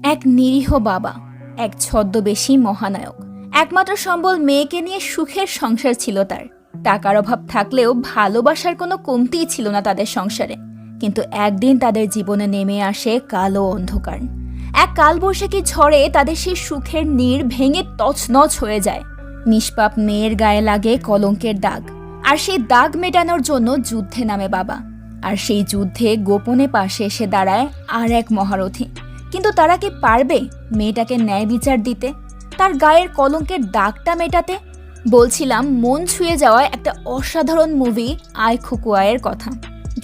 এক নিরীহ বাবা, এক ছদ্মবেশী মহানায়ক। একমাত্র সম্বল মেয়েকে নিয়ে সুখের সংসার ছিল তার। টাকার অভাব থাকলেও ভালোবাসার কোনো কমতিই ছিল না তাদের সংসারে। কিন্তু একদিন তাদের জীবনে নেমে আসে কালো অন্ধকার। এক কালবৈশাখী ঝড়ে তাদের সেই সুখের নীড় ভেঙে তছনছ হয়ে যায়। নিষ্পাপ মেয়ের গায়ে লাগে কলঙ্কের দাগ, আর সেই দাগ মেটানোর জন্য যুদ্ধে নামে বাবা। আর সেই যুদ্ধে গোপনে পাশে এসে দাঁড়ায় আর এক মহারথী। কিন্তু তারা কি পারবে মেয়েটাকে ন্যায় বিচার দিতে, তার গায়ের কলঙ্কের দাগটা মেটাতে? বলছিলাম মন ছুঁয়ে যাওয়া একটা অসাধারণ মুভি আই খুকুয়ায়ের কথা,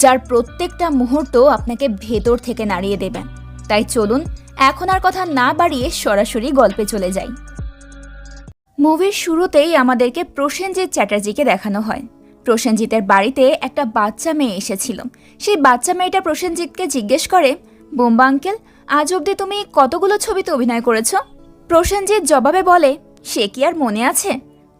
যার প্রত্যেকটা মুহূর্ত আপনাকে ভেতর থেকে নাড়িয়ে দেবে। তাই চলুন এখন আর কথা না বাড়িয়ে সরাসরি গল্পে চলে যাই। মুভির শুরুতেই আমাদেরকে প্রসেনজিৎ চ্যাটার্জিকে দেখানো হয়। প্রসেনজিতের বাড়িতে একটা বাচ্চা মেয়ে এসেছিল। সেই বাচ্চা মেয়েটা প্রসেনজিৎকে জিজ্ঞেস করে, বোম্বা আঙ্কেল, আজ অবধি তুমি কতগুলো ছবিতে অভিনয় করেছ? প্রসেনজিৎ জবাবে বলে, সে কি আর মনে আছে?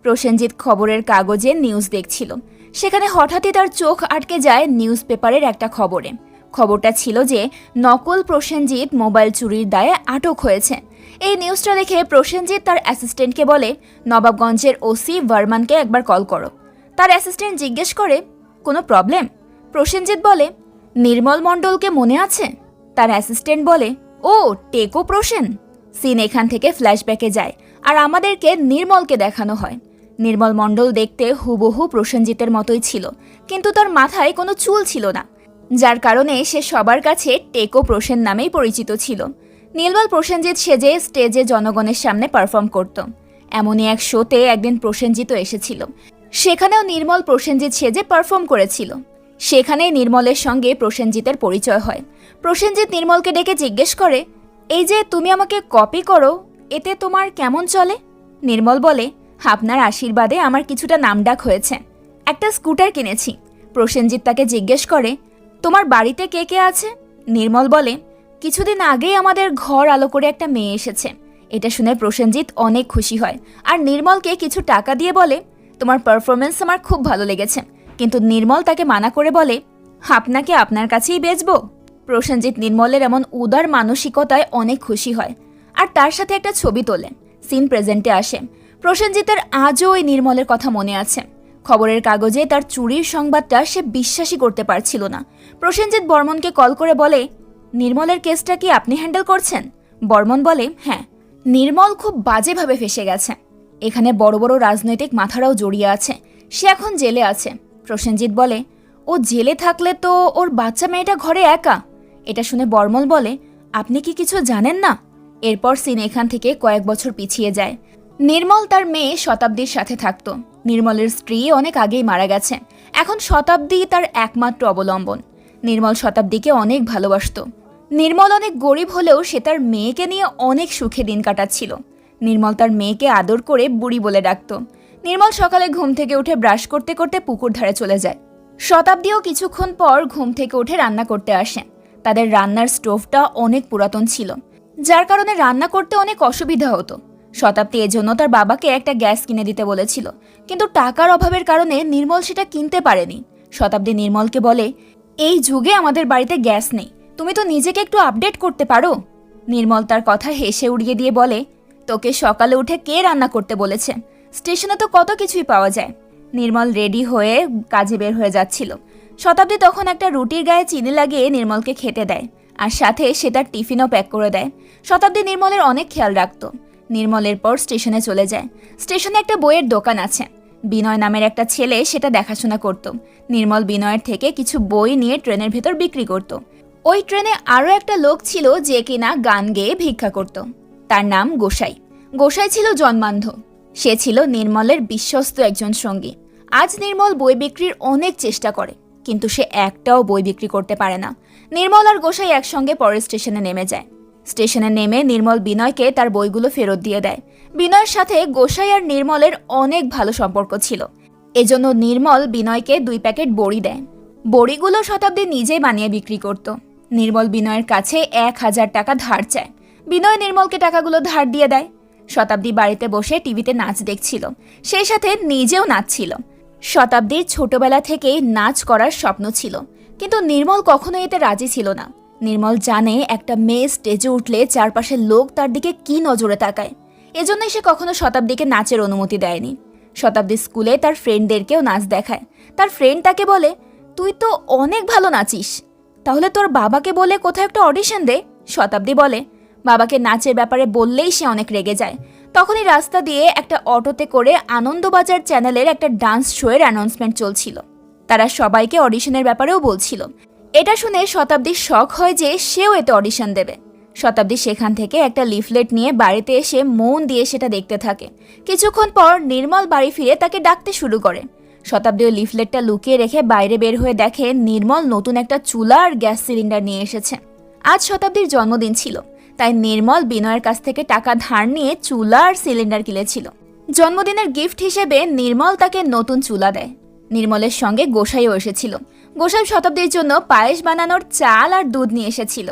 প্রসেনজিৎ খবরের কাগজে নিউজ দেখছিল। সেখানে হঠাৎই তার চোখ আটকে যায় নিউজ পেপারের একটা খবরে। খবরটা ছিল যে নকল প্রসেনজিৎ মোবাইল চুরির দায়ে আটক হয়েছে। এই নিউজটা দেখে প্রসেনজিৎ তার অ্যাসিস্ট্যান্টকে বলে, নবাবগঞ্জের ওসি বর্মানকে একবার কল করো। তার অ্যাসিস্ট্যান্ট জিজ্ঞেস করে, কোনো প্রবলেম? প্রসেনজিৎ বলে, নির্মল মণ্ডলকে মনে আছে? তার অ্যাসিস্ট্যান্ট বলে, ও টেকো প্রসেন। সিন এখান থেকে ফ্ল্যাশব্যাকে যায় আর আমাদেরকে নির্মলকে দেখানো হয়। নির্মল মণ্ডল দেখতে হুবহু প্রসেনজিতের মতোই ছিল, কিন্তু তার মাথায় কোনো চুল ছিল না, যার কারণে সে সবার কাছে টেকো প্রসেন নামেই পরিচিত ছিল। নির্মল প্রসেনজিৎ সেজে স্টেজে জনগণের সামনে পারফর্ম করত। এমনই এক শোতে একদিন প্রসেনজিৎও এসেছিল। সেখানেও নির্মল প্রসেনজিৎ সেজে পারফর্ম করেছিল। সেখানেই নির্মলের সঙ্গে প্রসেনজিতের পরিচয় হয়। প্রসেনজিৎ নির্মলকে ডেকে জিজ্ঞেস করে, এই যে তুমি আমাকে কপি করো, এতে তোমার কেমন চলে? নির্মল বলে, আপনার আশীর্বাদে আমার কিছুটা নামডাক হয়েছে। একটা স্কুটার কিনেছি। প্রসেনজিৎ তাকে জিজ্ঞেস করে, তোমার বাড়িতে কে কে আছে? নির্মল বলে, কিছুদিন আগেই আমাদের ঘর আলো করে একটা মেয়ে এসেছে। এটা শুনে প্রসেনজিৎ অনেক খুশি হয় আর নির্মলকে কিছু টাকা দিয়ে বলে, তোমার পারফরমেন্স আমার খুব ভালো লেগেছে। কিন্তু নির্মল তাকে মানা করে বলে, আপনাকে আপনার কাছেই বেচবো। প্রসেনজিৎ নির্মলের এমন উদার মানসিকতায় অনেক খুশি হয় আর তার সাথে একটা ছবি তোলে। সিন প্রেজেন্টে আসে। প্রসেনজিতের আজও ওই নির্মলের কথা মনে আছে। খবরের কাগজে তার চুরির সংবাদটা সে বিশ্বাসই করতে পারছিল না। প্রসেনজিৎ বর্মনকে কল করে বলে, নির্মলের কেসটা কি আপনি হ্যান্ডেল করছেন? বর্মন বলে, হ্যাঁ। নির্মল খুব বাজেভাবে ফেসে গেছে। এখানে বড় বড় রাজনৈতিক মাথারাও জড়িয়ে আছে। সে এখন জেলে আছে। প্রসেনজিৎ বলে, ও জেলে থাকলে তো ওর বাচ্চা মেয়েটা ঘরে একা। এটা শুনে বর্মন বলে, আপনি কি কিছু জানেন না? এরপর সিন এখান থেকে কয়েক বছর পিছিয়ে যায়। নির্মল তার মেয়ে শতাব্দীর সাথে থাকত। নির্মলের স্ত্রী অনেক আগেই মারা গেছে। এখন শতাব্দী তার একমাত্র অবলম্বন। নির্মল শতাব্দীকে অনেক ভালোবাসত। নির্মল অনেক গরিব হলেও সে তার মেয়েকে নিয়ে অনেক সুখে দিন কাটাচ্ছিল। নির্মল তার মেয়েকে আদর করে বুড়ি বলে ডাকত। নির্মল সকালে ঘুম থেকে উঠে ব্রাশ করতে করতে পুকুর ধারে চলে যায়। শতাব্দীও কিছুক্ষণ পর ঘুম থেকে উঠে রান্না করতে আসে। তাদের রান্নার স্টোভটা অনেক পুরাতন ছিল, যার কারণে রান্না করতে অনেক অসুবিধা হতো। শতাব্দী এজন্য তার বাবাকে একটা গ্যাস কিনে দিতে বলেছিল, কিন্তু টাকার অভাবের কারণে নির্মল সেটা কিনতে পারেনি। শতাব্দী নির্মলকে বলে, এই যুগে আমাদের বাড়িতে গ্যাস নেই, তুমি তো নিজেকে একটু আপডেট করতে পারো। নির্মল তার কথা হেসে উড়িয়ে দিয়ে বলে, তোকে সকালে উঠে কে রান্না করতে বলেছে? স্টেশনে তো কত কিছুই পাওয়া যায়। নির্মল রেডি হয়ে কাজে বের হয়ে যাচ্ছিল। শতাব্দী তখন একটা রুটির গায়ে চিনি লাগিয়ে নির্মলকে খেতে দেয়, আর সাথে সে তার টিফিনও প্যাক করে দেয়। শতাব্দী নির্মলের অনেক খেয়াল রাখত। নির্মলের পর স্টেশনে চলে যায়। স্টেশনে একটা বইয়ের দোকান আছে। বিনয় নামের একটা ছেলে সেটা দেখাশোনা করত। নির্মল বিনয়ের থেকে কিছু বই নিয়ে ট্রেনের ভেতর বিক্রি করত। ওই ট্রেনে আরও একটা লোক ছিল যে কিনা গান গেয়ে ভিক্ষা করত। তার নাম গোসাই। গোসাই ছিল জন্মান্ধ। সে ছিল নির্মলের বিশ্বস্ত একজন সঙ্গী। আজ নির্মল বই বিক্রির অনেক চেষ্টা করে, কিন্তু সে একটাও বই বিক্রি করতে পারে না। নির্মল আর গোসাই একসঙ্গে পরের স্টেশনে নেমে যায়। স্টেশনে নেমে নির্মল বিনয়কে তার বইগুলো ফেরত দিয়ে দেয়। বিনয়ের সাথে গোসাই আর নির্মলের অনেক ভালো সম্পর্ক ছিল। এজন্য নির্মল বিনয়কে 2 প্যাকেট বড়ি দেয়। বড়িগুলো শতাব্দী নিজেই বানিয়ে বিক্রি করত। নির্মল বিনয়ের কাছে 1000 টাকা ধার চায়। বিনয় নির্মলকে টাকাগুলো ধার দিয়ে দেয়। শতাব্দী বাড়িতে বসে টিভিতে নাচ দেখছিল, সেই সাথে নিজেও নাচছিল। শতাব্দীর ছোটবেলা থেকেই নাচ করার স্বপ্ন ছিল, কিন্তু নির্মল কখনোই এতে রাজি ছিল না। নির্মল জানে একটা মেয়ে স্টেজে উঠলে চারপাশের লোক তার দিকে কি নজরে তাকায়। এজন্যই সে কখনো শতাব্দীকে নাচের অনুমতি দেয়নি। শতাব্দী স্কুলে তার ফ্রেন্ডদেরকেও নাচ দেখায়। তার ফ্রেন্ড তাকে বলে, তুই তো অনেক ভালো নাচিস, তাহলে তোর বাবাকে বলে কোথাও একটা অডিশন দে। শতাব্দী বলে, বাবাকে নাচের ব্যাপারে বললেই সে অনেক রেগে যায়। তখনই রাস্তা দিয়ে একটা অটোতে করে আনন্দবাজার চ্যানেলের একটা ডান্স শোয়ের অ্যানাউন্সমেন্ট চলছিল। তারা সবাইকে অডিশনের ব্যাপারেও বলছিল। এটা শুনে শতাব্দীর শখ হয় যে সেও এতে অডিশন দেবে। শতাব্দী সেখান থেকে একটা লিফলেট নিয়ে বাড়িতে এসে মন দিয়ে সেটা দেখতে থাকে। কিছুক্ষণ পর নির্মল বাড়ি ফিরে তাকে ডাকতে শুরু করে। শতাব্দী ওই লিফলেটটা লুকিয়ে রেখে বাইরে বের হয়ে দেখে নির্মল নতুন একটা চুলা আর গ্যাস সিলিন্ডার নিয়ে এসেছে। আজ শতাব্দীর জন্মদিন ছিল, তাই নির্মল বিনয়ের কাছ থেকে টাকা ধার নিয়ে চুলা আর সিলিন্ডার কিনেছিল। জন্মদিনের গিফট হিসেবে নির্মল তাকে নতুন চুলা দেয়। নির্মলের সঙ্গে গোসাইও এসেছিল। গোসাই শতাব্দীর জন্য পায়েস বানানোর চাল আর দুধ নিয়ে এসেছিল।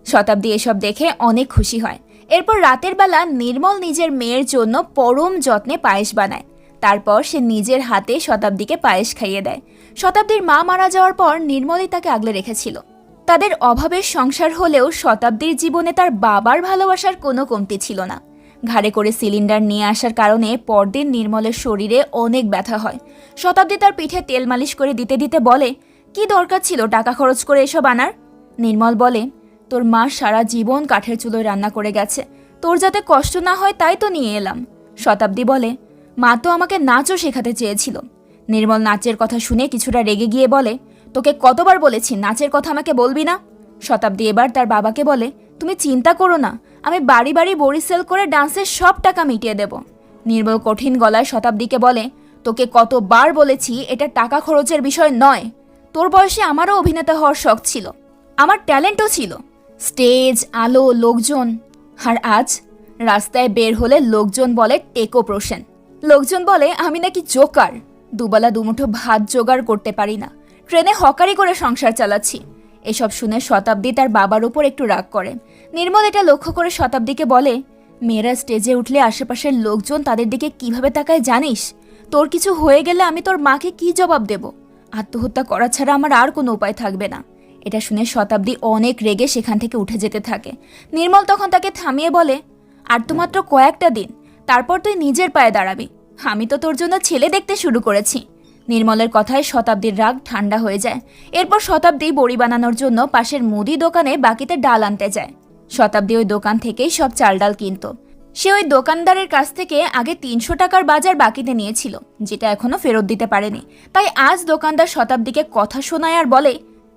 শতাব্দী এসব দেখে অনেক খুশি হয়। এরপর রাতের বেলা নির্মল নিজের মেয়ের জন্য পরম যত্নে পায়েস বানায়। তারপর সে নিজের হাতে শতাব্দীকে পায়েস খাইয়ে দেয়। শতাব্দীর মা মারা যাওয়ার পর নির্মলই তাকে আগলে রেখেছিল। তাদের অভাবের সংসার হলেও শতাব্দীর জীবনে তার বাবার ভালোবাসার কোনো কমতি ছিল না। ঘাড়ে করে সিলিন্ডার নিয়ে আসার কারণে পরদিন নির্মলের শরীরে অনেক ব্যথা হয়। শতাব্দী তার পিঠে তেল মালিশ করে দিতে দিতে বলে, কি দরকার ছিল টাকা খরচ করে এসব আনার? নির্মল বলে, তোর মা সারা জীবন কাঠের চুলোয় রান্না করে গেছে, তোর যাতে কষ্ট না হয় তাই তো নিয়ে এলাম। শতাব্দী বলে, মা তো আমাকে নাচও শেখাতে চেয়েছিল। নির্মল নাচের কথা শুনে কিছুটা রেগে গিয়ে বলে, তোকে কতবার বলেছি নাচের কথা আমাকে বলবি না। শতাব্দী এবার তার বাবাকে বলে, তুমি চিন্তা করো না, আমি বাড়ি বাড়ি বড়ি সেল করে ডান্সের সব টাকা মিটিয়ে দেব। নির্মল কঠিন গলায় শতাব্দীকে বলে, তোকে কতবার বলেছি এটা টাকা খরচের বিষয় নয়। তোর বয়সে আমারও অভিনেতা হওয়ার শখ ছিল, আমার ট্যালেন্টও ছিল, স্টেজ, আলো, লোকজন। আর আজ রাস্তায় বের হলে লোকজন বলে টেকো প্রসেন। লোকজন বলে আমি নাকি জোকার, দুবেলা দুমুঠো ভাত জোগাড় করতে পারি না, ট্রেনে হকারি করে সংসার চালাচ্ছি। এসব শুনে শতাব্দী তার বাবার উপর একটু রাগ করে। নির্মল এটা লক্ষ্য করে শতাব্দীকে বলে, মেয়েরা স্টেজে উঠলে আশেপাশের লোকজন তাদের দিকে কিভাবে তাকায় জানিস? তোর কিছু হয়ে গেলে আমি তোর মাকে কি জবাব দেব? আত্মহত্যা করা ছাড়া আমার আর কোনো উপায় থাকবে না। এটা শুনে শতাব্দী অনেক রেগে সেখান থেকে উঠে যেতে থাকে। নির্মল তখন তাকে থামিয়ে বলে, আর তো মাত্র কয়েকটা দিন, তারপর তুই নিজের পায়ে দাঁড়াবি। আমি তো তোর জন্য ছেলে দেখতে শুরু করেছি। নির্মলের কথায় শতাব্দীর রাগ ঠান্ডা হয়ে যায়। এরপর শতাব্দী বড়ি বানানোর জন্য পাশের মুদি দোকানে বাকিতে ডাল আনতে যায়। শতাব্দী ওই দোকান থেকেই সব চাল ডাল কিনত। সে ওই দোকানদারের কাছ থেকে আগে 300 টাকার বাজার বাকিতে নিয়েছিল, যেটা এখনো ফেরত দিতে পারেনি। তাই আজ দোকানদার শতাব্দীকে কথা শোনায় আর বলে,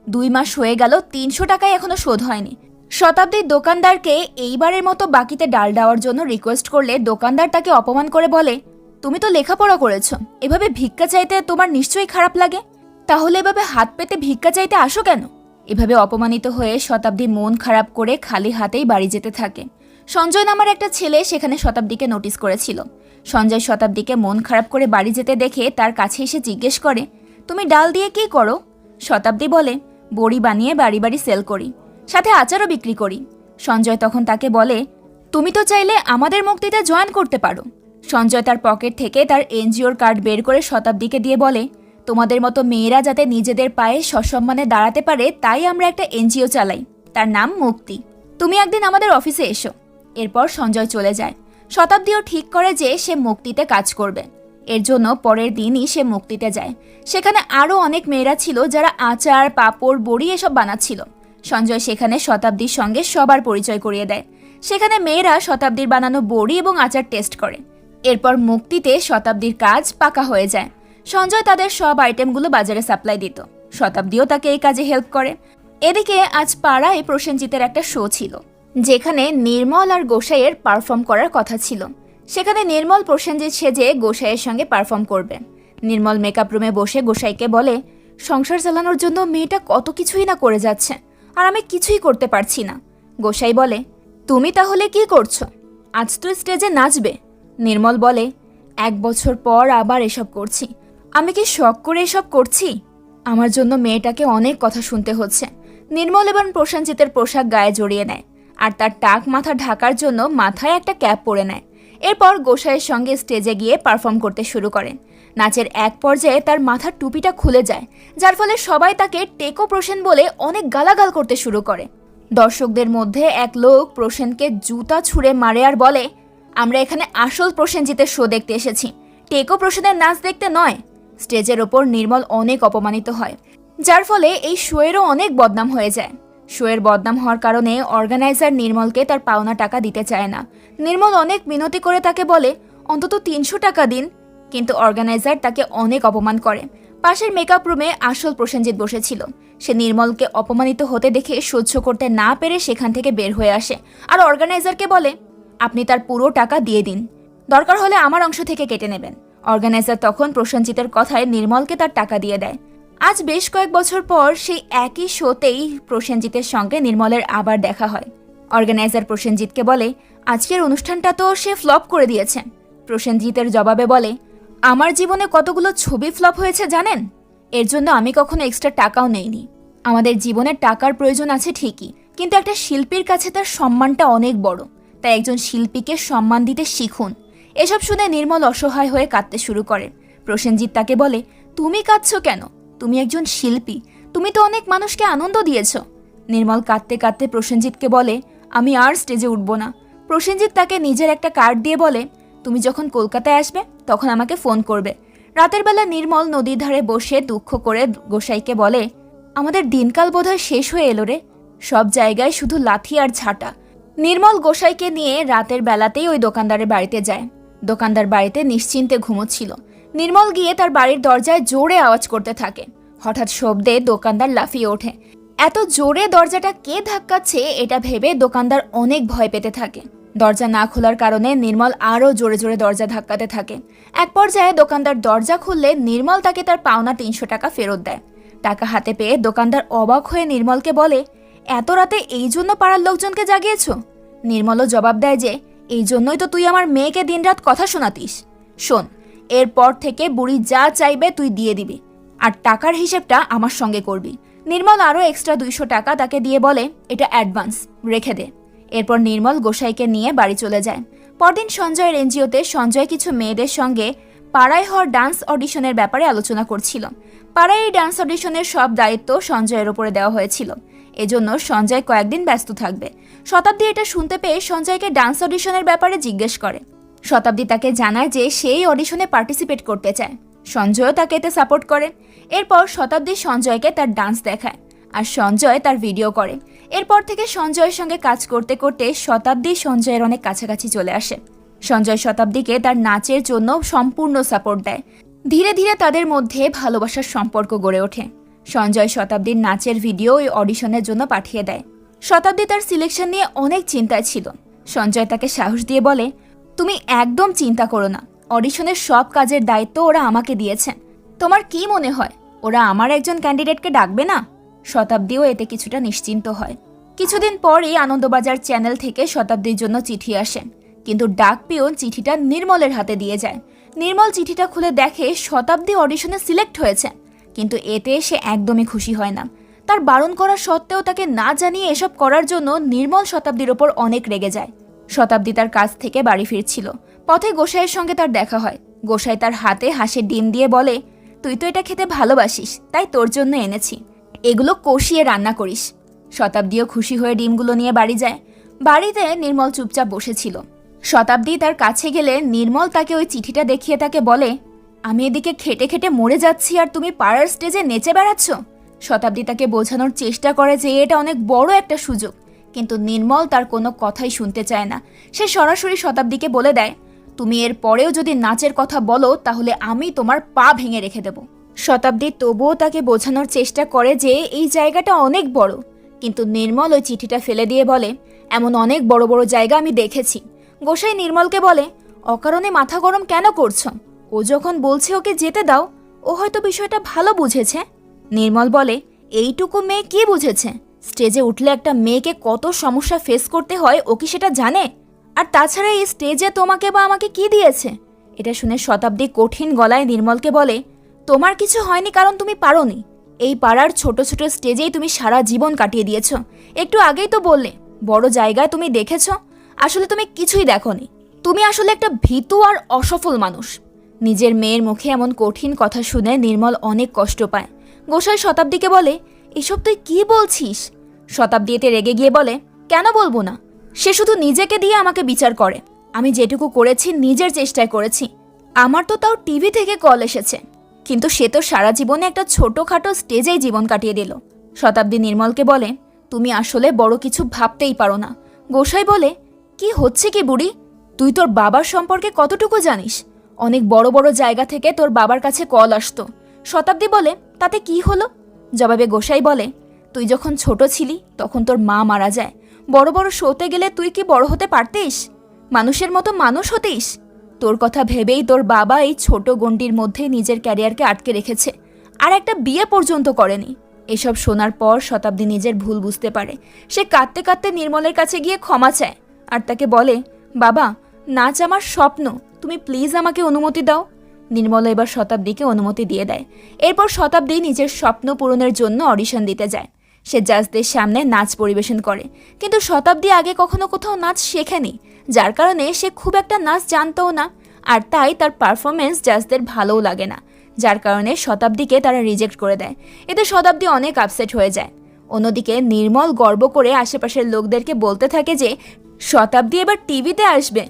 2 মাস হয়ে গেল 300 টাকায় এখনো শোধ হয়নি। শতাব্দীর দোকানদারকে এইবারের মতো বাকিতে ডাল দেওয়ার জন্য রিকোয়েস্ট করলে দোকানদার তাকে অপমান করে বলে, তুমি তো লেখাপড়া করেছো, এভাবে ভিক্ষা চাইতে তোমার নিশ্চয়ই খারাপ লাগে, তাহলে এভাবে হাত পেতে ভিক্ষা চাইতে আসো কেন? এভাবে অপমানিত হয়ে শতাব্দী মন খারাপ করে খালি হাতেই বাড়ি যেতে থাকে। সঞ্জয় নামের একটা ছেলে সেখানে শতাব্দীকে নোটিস করেছিল। সঞ্জয় শতাব্দীকে মন খারাপ করে বাড়ি যেতে দেখে তার কাছে এসে জিজ্ঞেস করে, তুমি ডাল দিয়ে কি করো? শতাব্দী বলে, বড়ি বানিয়ে বাড়ি বাড়ি সেল করি, সাথে আচারও বিক্রি করি। সঞ্জয় তখন তাকে বলে, তুমি তো চাইলে আমাদের মুক্তিতে জয়েন করতে পারো। সঞ্জয় তার পকেট থেকে তার এনজিওর কার্ড বের করে শতাব্দীকে দিয়ে বলে, তোমাদের মতো মেয়েরা যাতে নিজেদের পায়ে সসম্মানে দাঁড়াতে পারে তাই আমরা একটা এনজিও চালাই, তার নাম মুক্তি। তুমি একদিন আমাদের অফিসে এসো। এরপর সঞ্জয় চলে যায়। শতাব্দীও ঠিক করে যে সে মুক্তিতে কাজ করবে। এর জন্য পরের দিনই সে মুক্তিতে যায়। সেখানে আরও অনেক মেয়েরা ছিল যারা আচার, পাঁপড়, বড়ি এসব বানাচ্ছিল। সঞ্জয় সেখানে শতাব্দীর সঙ্গে সবার পরিচয় করিয়ে দেয়। সেখানে মেয়েরা শতাব্দীর বানানো বড়ি এবং আচার টেস্ট করে। এরপর মুক্তিতে শতাব্দীর কাজ পাকা হয়ে যায়। সঞ্জয় তাদের সব আইটেমগুলো বাজারে সাপ্লাই দিত। শতাব্দীও তাকে এই কাজে হেল্প করে। এদিকে আজ পাড়ায় প্রসেনজিতের একটা শো ছিল, যেখানে নির্মল আর গোসাইয়ের পারফর্ম করার কথা ছিল। সেখানে নির্মল প্রসেনজিৎ সেজে গোসাইয়ের সঙ্গে পারফর্ম করবে। নির্মল মেকআপ রুমে বসে গোসাইকে বলে, সংসার চালানোর জন্য মেয়েটা কত কিছুই না করে যাচ্ছে, আর আমি কিছুই করতে পারছি না। গোসাই বলে, তুমি তাহলে কি করছো? আজ তো স্টেজে নাচবে। নির্মল বলে, 1 বছর পর আবার এসব করছি। আমি কি শখ করে এসব করছি? আমার জন্য মেয়েটাকে অনেক কথা শুনতে হচ্ছে। নির্মল এবং প্রসেনজিতের পোশাক গায়ে জড়িয়ে নেয়, আর তার টাক মাথা ঢাকার জন্য মাথায় একটা ক্যাপ পরে নেয়। এরপর গোসাইয়ের সঙ্গে স্টেজে গিয়ে পারফর্ম করতে শুরু করেন। নাচের এক পর্যায়ে তার মাথার টুপিটা খুলে যায়, যার ফলে সবাই তাকে টেকো প্রসেন বলে অনেক গালাগাল করতে শুরু করে। দর্শকদের মধ্যে এক লোক প্রসেনকে জুতা ছুঁড়ে মারে আর বলে, আমরা এখানে আসল প্রসেনজিতের শো দেখতে এসেছি, টেকো প্রসেনের নাচ দেখতে নয়। স্টেজের ওপর নির্মল অনেক অপমানিত হয়, যার ফলে এই শোয়েরও অনেক বদনাম হয়ে যায়। শোয়ের বদনাম হওয়ার কারণে অর্গানাইজার নির্মলকে তার পাওনা টাকা দিতে চায় না। নির্মল অনেক মিনতি করে তাকে বলে অন্তত 300 টাকা দিন, কিন্তু অর্গানাইজার তাকে অনেক অপমান করে। পাশের মেকআপ রুমে আসল প্রসেনজিৎ বসেছিল। সে নির্মলকে অপমানিত হতে দেখে সহ্য করতে না পেরে সেখান থেকে বের হয়ে আসে আর অর্গানাইজারকে বলে, আপনি তার পুরো টাকা দিয়ে দিন, দরকার হলে আমার অংশ থেকে কেটে নেবেন। অর্গানাইজার তখন প্রসেনজিতের কথায় নির্মলকে তার টাকা দিয়ে দেয়। আজ বেশ কয়েক বছর পর সেই একই শোতেই প্রসেনজিতের সঙ্গে নির্মলের আবার দেখা হয়। অর্গানাইজার প্রসেনজিৎকে বলে, আজকের অনুষ্ঠানটা তো সে ফ্লপ করে দিয়েছে। প্রসেনজিতের জবাবে বলে, আমার জীবনে কতগুলো ছবি ফ্লপ হয়েছে জানেন? এর জন্য আমি কখনো এক্সট্রা টাকাও নেইনি। আমাদের জীবনে টাকার প্রয়োজন আছে ঠিকই, কিন্তু একটা শিল্পীর কাছে তার সম্মানটা অনেক বড়, তাই একজন শিল্পীকে সম্মান দিতে শিখুন। এসব শুনে নির্মল অসহায় হয়ে কাঁদতে শুরু করে। প্রসেনজিৎ তাকে বলে, তুমি কাঁদছো কেন? তুমি একজন শিল্পী, তুমি তো অনেক মানুষকে আনন্দ দিয়েছ। নির্মল কাঁদতে কাঁদতে প্রসেনজিৎকে বলে, আমি আর স্টেজে উঠব না। প্রসেনজিৎ তাকে নিজের একটা কার্ড দিয়ে বলে, তুমি যখন কলকাতায় আসবে তখন আমাকে ফোন করবে। রাতের বেলা নির্মল নদীর ধারে বসে দুঃখ করে গোসাইকে বলে, আমাদের দিনকাল বোধহয় শেষ হয়ে এলো রে, সব জায়গায় শুধু লাথি আর ঝাঁটা। নির্মল গোসাইকে নিয়ে রাতের বেলাতেই ওই দোকানদারের বাড়িতে যায়। দোকানদার বাড়িতে নিশ্চিন্তে ঘুমোচ্ছিল। নির্মল গিয়ে তার বাড়ির দরজায় জোরে আওয়াজ করতে থাকে। হঠাৎ শব্দে দোকানদার লাফিয়ে ওঠে। এত জোরে দরজাটা কে ধাক্কাচ্ছে এটা ভেবে দোকানদার অনেক ভয় পেতে থাকে। দরজা না খোলার কারণে নির্মল আরও জোরে জোরে দরজা ধাক্কাতে থাকে। এক পর্যায়ে দোকানদার দরজা খুললে নির্মল তাকে তার পাওনা 300 টাকা ফেরত দেয়। টাকা হাতে পেয়ে দোকানদার অবাক হয়ে নির্মলকে বলে, এত রাতে এই জন্য পাড়ার লোকজনকে জাগিয়েছ? নির্মলও জবাব দেয় যে, এই জন্যই তো তুই আমার মেয়েকে দিনরাত কথা শোনাতিস। শোন, এরপর থেকে বুড়ি যা চাইবে তুই দিয়ে দিবি, আর টাকার হিসেবটা আমার সঙ্গে করবি। নির্মল আরও এক্সট্রা 200 টাকা তাকে দিয়ে বলে, এটা অ্যাডভান্স, রেখে দে। এরপর নির্মল গোসাইকে নিয়ে বাড়ি চলে যায়। পরদিন সঞ্জয়ের এনজিওতে সঞ্জয় কিছু মেয়েদের সঙ্গে পাড়ায় হওয়ার ডান্স অডিশনের ব্যাপারে আলোচনা করছিল। পাড়ায় এই ডান্স অডিশনের সব দায়িত্ব সঞ্জয়ের ওপরে দেওয়া হয়েছিল, এজন্য সঞ্জয় কয়েকদিন ব্যস্ত থাকবে। শতাব্দী এটা শুনতে পেয়ে সঞ্জয়কে ডান্স অডিশনের ব্যাপারে জিজ্ঞেস করে। শতাব্দী তাকে জানায় যে সেই অডিশনে পার্টিসিপেট করতে চায়। সঞ্জয়ও তাকে এতে সাপোর্ট করে। এরপর শতাব্দী সঞ্জয়কে তার ডান্স দেখায় আর সঞ্জয় তার ভিডিও করে। এরপর থেকে সঞ্জয়ের সঙ্গে কাজ করতে করতে শতাব্দী সঞ্জয়ের অনেক কাছাকাছি চলে আসে। সঞ্জয় শতাব্দীকে তার নাচের জন্য সম্পূর্ণ সাপোর্ট দেয়। ধীরে ধীরে তাদের মধ্যে ভালোবাসার সম্পর্ক গড়ে ওঠে। সঞ্জয় শতাব্দীর নাচের ভিডিও ওই অডিশনের জন্য পাঠিয়ে দেয়। শতাব্দী তার সিলেকশন নিয়ে অনেক চিন্তায় ছিল। সঞ্জয় তাকে সাহস দিয়ে বলে, তুমি একদম চিন্তা করো না, অডিশনের সব কাজের দায়িত্ব ওরা আমাকে দিয়েছে। তোমার কি মনে হয় ওরা আমার একজন ক্যান্ডিডেটকে ডাকবে না? শতাব্দীও এতে কিছুটা নিশ্চিন্ত হয়। কিছুদিন পরই আনন্দবাজার চ্যানেল থেকে শতাব্দীর জন্য চিঠি আসে, কিন্তু ডাক পিয়ন চিঠিটা নির্মলের হাতে দিয়ে যায়। নির্মল চিঠিটা খুলে দেখে শতাব্দী অডিশনে সিলেক্ট হয়েছে, কিন্তু এতে সে একদমই খুশি হয় না। তার বারণ করা সত্ত্বেও তাকে না জানিয়ে এসব করার জন্য নির্মল শতাব্দীর ওপর অনেক রেগে যায়। শতাব্দী তার কাজ থেকে বাড়ি ফিরছিল। পথে গোসাইয়ের সঙ্গে তার দেখা হয়। গোসাই তার হাতে হাঁসের ডিম দিয়ে বলে, তুই তো এটা খেতে ভালোবাসিস, তাই তোর জন্য এনেছি, এগুলো কষিয়ে রান্না করিস। শতাব্দীও খুশি হয়ে ডিমগুলো নিয়ে বাড়ি যায়। বাড়িতে নির্মল চুপচাপ বসেছিল। শতাব্দী তার কাছে গেলে নির্মল তাকে ওই চিঠিটা দেখিয়ে তাকে বলে, আমি এদিকে খেটে খেটে মরে যাচ্ছি আর তুমি পাড়ার স্টেজে নেচে বেড়াচ্ছ। শতাব্দী তাকে বোঝানোর চেষ্টা করে যে এটা অনেক বড় একটা সুযোগ, কিন্তু নির্মল তার কোনো কথাই শুনতে চায় না। সে সরাসরি শতাব্দীকে বলে দেয়, তুমি এর পরেও যদি নাচের কথা বলো তাহলে আমি তোমার পা ভেঙে রেখে দেব। শতাব্দী তবুও তাকে বোঝানোর চেষ্টা করে যে এই জায়গাটা অনেক বড়, কিন্তু নির্মল ওই চিঠিটা ফেলে দিয়ে বলে, এমন অনেক বড় বড় জায়গা আমি দেখেছি। গোসাই নির্মলকে বলে, অকারণে মাথা গরম কেন করছো? ও যখন বলছে ওকে যেতে দাও, ও হয়তো বিষয়টা ভালো বুঝেছে। নির্মল বলে, এইটুকু মেয়ে কি বুঝেছে? স্টেজে উঠলে একটা মেয়েকে কত সমস্যা ফেস করতে হয় ও কি সেটা জানে? আর তাছাড়া এই স্টেজে তোমাকে বা আমাকে কি দিয়েছে? এটা শুনে শতাব্দী কঠিন গলায় নির্মলকে বলে, তোমার কিছু হয়নি কারণ তুমি পারোনি। এই পাড়ার ছোট ছোট স্টেজেই তুমি সারা জীবন কাটিয়ে দিয়েছ। একটু আগেই তো বললে বড় জায়গায় তুমি দেখেছ, আসলে তুমি কিছুই দেখোনি। তুমি আসলে একটা ভীতু আর অসফল মানুষ। নিজের মেয়ের মুখে এমন কঠিন কথা শুনে নির্মল অনেক কষ্ট পায়। গোসাই শতাব্দীকে বলে, এসব তুই কি বলছিস? শতাব্দী এতে রেগে গিয়ে বলে, কেন বলবো না? সে শুধু নিজেকে দিয়ে আমাকে বিচার করে। আমি যেটুকু করেছি নিজের চেষ্টায় করেছি। আমার তো তাও টিভি থেকে কল এসেছে, কিন্তু সে তো সারা জীবনে একটা ছোটখাটো স্টেজেই জীবন কাটিয়ে দিল। শতাব্দী নির্মলকে বলে, তুমি আসলে বড় কিছু ভাবতেই পারো না। গোসাই বলে, কি হচ্ছে কি বুড়ি? তুই তোর বাবার সম্পর্কে কতটুকু জানিস? অনেক বড় বড় জায়গা থেকে তোর বাবার কাছে কল আসতো। শতাব্দী বলে, তাতে কি হলো? জবাবে গোসাই বলে, তুই যখন ছোট ছিলি তখন তোর মা মারা যায়। বড় বড় শোতে গেলে তুই কি বড় হতে পারতিস? মানুষের মতো মানুষ হতিস? তোর কথা ভেবেই তোর বাবা এই ছোট গণ্ডির মধ্যে নিজের ক্যারিয়ারকে আটকে রেখেছে, আর একটা বিয়ে পর্যন্ত করেনি। এসব শোনার পর শতাব্দী নিজের ভুল বুঝতে পারে। সে কাঁদতে কাঁদতে নির্মলের কাছে গিয়ে ক্ষমা চায় আর তাকে বলে, বাবা, নাচ আমার স্বপ্ন, তুমি প্লিজ আমাকে অনুমতি দাও। নির্মল এবার শতাব্দীকে অনুমতি দিয়ে দেয়। এরপর শতাব্দী নিজের স্বপ্ন পূরণের জন্য অডিশন দিতে যায়। সে জাজদের সামনে নাচ পরিবেশন করে, কিন্তু শতাব্দী আগে কখনো কোথাও নাচ শেখেনি, যার কারণে সে খুব একটা নাচ জানতও না। আর তাই তার পারফরমেন্স জাজদের ভালোও লাগে না, যার কারণে শতাব্দীকে তারা রিজেক্ট করে দেয়। এতে শতাব্দী অনেক আপসেট হয়ে যায়। অন্যদিকে নির্মল গর্ব করে আশেপাশের লোকদেরকে বলতে থাকে যে শতাব্দী এবার টিভিতে আসবে।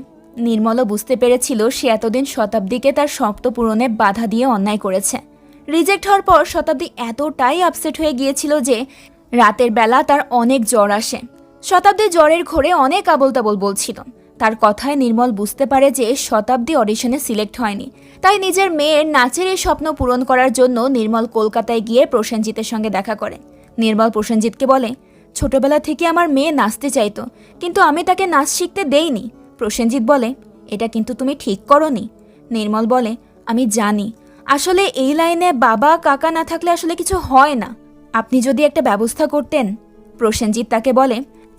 নির্মলও বুঝতে পেরেছিল সে এতদিন শতাব্দীকে তার স্বপ্ন পূরণে বাধা দিয়ে অন্যায় করেছে। রিজেক্ট হওয়ার পর শতাব্দী এতটাই আপসেট হয়ে গিয়েছিল যে রাতের বেলা তার অনেক জ্বর আসে। শতাব্দী জ্বরের ঘোরে অনেক আবোল তাবোল বলছিল। তার কথায় নির্মল বুঝতে পারে যে শতাব্দী অডিশনে সিলেক্ট হয়নি। তাই নিজের মেয়ের নাচের এই স্বপ্ন পূরণ করার জন্য নির্মল কলকাতায় গিয়ে প্রসেনজিতের সঙ্গে দেখা করে। নির্মল প্রসেনজিৎকে বলে, ছোটবেলা থেকে আমার মেয়ে নাচতে চাইতো, কিন্তু আমি তাকে নাচ শিখতে দেইনি। প্রসেনজিৎ বলে, এটা কিন্তু তুমি ঠিক করনি। নির্মল বলে, আমি জানি, আসলে এই লাইনে বাবা কাকা না থাকলে আসলে কিছু হয় না। আপনি যদি একটা ব্যবস্থা করতেন। প্রসেনজিৎ তাকে বলে,